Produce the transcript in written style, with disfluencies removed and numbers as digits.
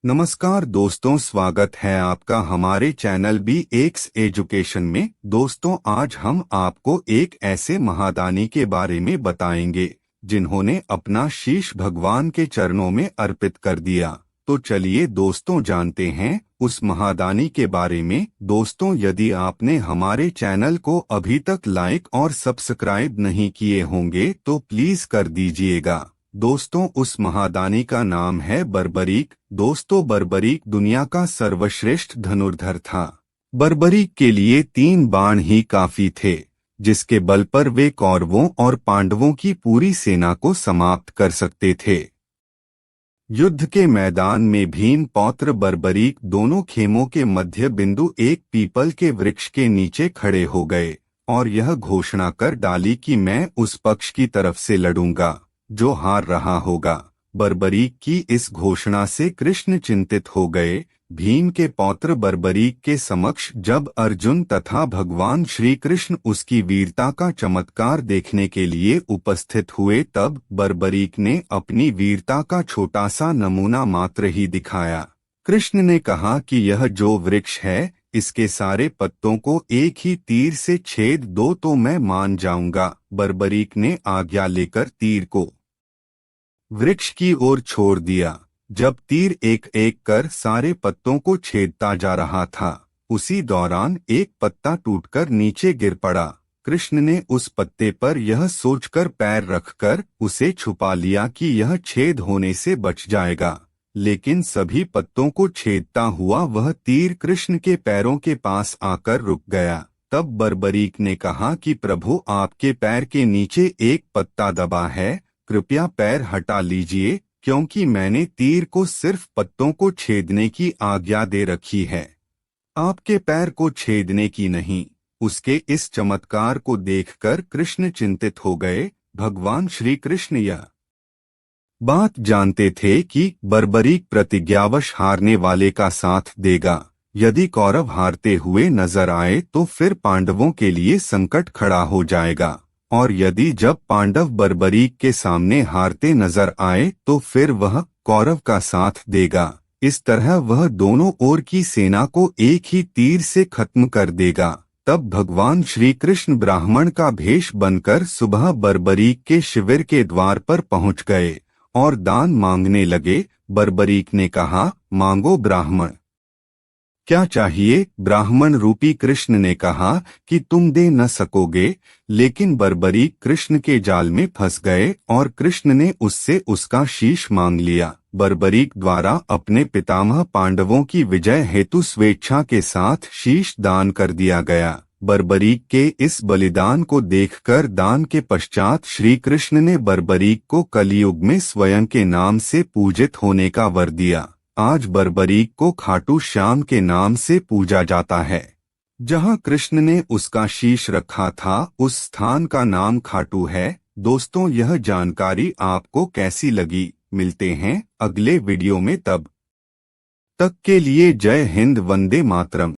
नमस्कार दोस्तों, स्वागत है आपका हमारे चैनल BX एजुकेशन में। दोस्तों, आज हम आपको एक ऐसे महादानी के बारे में बताएंगे जिन्होंने अपना शीश भगवान के चरणों में अर्पित कर दिया। तो चलिए दोस्तों जानते हैं उस महादानी के बारे में। दोस्तों, यदि आपने हमारे चैनल को अभी तक लाइक और सब्सक्राइब नहीं किए होंगे तो प्लीज कर दीजिएगा। दोस्तों, उस महादानी का नाम है बर्बरीक। दोस्तों, बर्बरीक दुनिया का सर्वश्रेष्ठ धनुर्धर था। बर्बरीक के लिए 3 बाण ही काफी थे, जिसके बल पर वे कौरवों और पांडवों की पूरी सेना को समाप्त कर सकते थे। युद्ध के मैदान में भीम पौत्र बर्बरीक दोनों खेमों के मध्य बिंदु एक पीपल के वृक्ष के नीचे खड़े हो गए और यह घोषणा कर डाली कि मैं उस पक्ष की तरफ से लड़ूंगा जो हार रहा होगा। बर्बरीक की इस घोषणा से कृष्ण चिंतित हो गए। भीम के पौत्र बर्बरीक के समक्ष जब अर्जुन तथा भगवान श्री कृष्ण उसकी वीरता का चमत्कार देखने के लिए उपस्थित हुए, तब बर्बरीक ने अपनी वीरता का छोटा सा नमूना मात्र ही दिखाया। कृष्ण ने कहा कि यह जो वृक्ष है, इसके सारे पत्तों को एक ही तीर से छेद दो तो मैं मान जाऊंगा। बर्बरीक ने आज्ञा लेकर तीर को वृक्ष की ओर छोड़ दिया। जब तीर एक एक कर सारे पत्तों को छेदता जा रहा था, उसी दौरान एक पत्ता टूटकर नीचे गिर पड़ा। कृष्ण ने उस पत्ते पर यह सोचकर पैर रखकर उसे छुपा लिया कि यह छेद होने से बच जाएगा, लेकिन सभी पत्तों को छेदता हुआ वह तीर कृष्ण के पैरों के पास आकर रुक गया। तब बर्बरीक ने कहा कि प्रभु, आपके पैर के नीचे एक पत्ता दबा है, कृपया पैर हटा लीजिए, क्योंकि मैंने तीर को सिर्फ पत्तों को छेदने की आज्ञा दे रखी है, आपके पैर को छेदने की नहीं। उसके इस चमत्कार को देखकर कृष्ण चिंतित हो गए। भगवान श्री कृष्ण यह बात जानते थे कि बर्बरीक प्रतिज्ञावश हारने वाले का साथ देगा। यदि कौरव हारते हुए नजर आए तो फिर पांडवों के लिए संकट खड़ा हो जाएगा, और यदि जब पांडव बर्बरीक के सामने हारते नजर आए तो फिर वह कौरव का साथ देगा। इस तरह वह दोनों ओर की सेना को एक ही तीर से खत्म कर देगा। तब भगवान श्री कृष्ण ब्राह्मण का भेष बनकर सुबह बर्बरीक के शिविर के द्वार पर पहुंच गए और दान मांगने लगे। बर्बरीक ने कहा, मांगो ब्राह्मण, क्या चाहिए? ब्राह्मण रूपी कृष्ण ने कहा कि तुम दे न सकोगे, लेकिन बर्बरीक कृष्ण के जाल में फंस गए और कृष्ण ने उससे उसका शीश मांग लिया। बर्बरीक द्वारा अपने पितामह पांडवों की विजय हेतु स्वेच्छा के साथ शीश दान कर दिया गया। बर्बरीक के इस बलिदान को देखकर दान के पश्चात श्री कृष्ण ने बर्बरीक को कलियुग में स्वयं के नाम से पूजित होने का वर दिया। आज बर्बरीक को खाटू श्याम के नाम से पूजा जाता है। जहां कृष्ण ने उसका शीश रखा था, उस स्थान का नाम खाटू है। दोस्तों, यह जानकारी आपको कैसी लगी? मिलते हैं अगले वीडियो में, तब तक के लिए जय हिंद, वंदे मातरम।